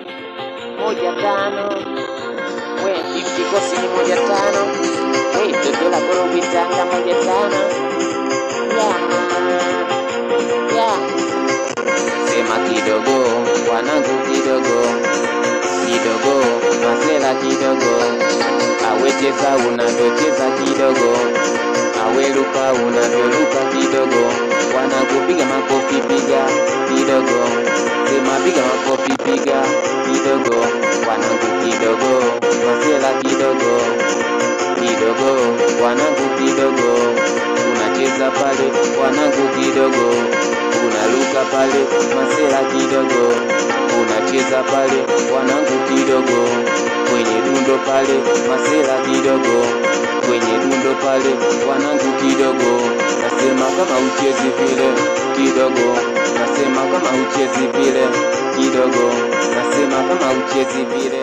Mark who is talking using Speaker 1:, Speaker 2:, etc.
Speaker 1: 1-5 we kikosi ni 1-5 we Dodola Gorobi Tanga 1-5 yeah. Sema kidogo wanangu kidogo masela kidogo awecheza unavyocheza kidogo aweluka unavyoluka kidogo wanakupiga makofi piga kidogo sema piga makofi piga kidogo wanangu kidogo masela kidogo wanangu kidogo unacheza pale wanangu kidogo unaluka pale masela kidogo unacheza pale wanangu kidogo kwenye dundo pale masela kidogo kwenye dundo pale wanangu kidogo nasema kama uchezi vile kidogo nasema kama uchezi vile kidogo nasema kama uchezi vile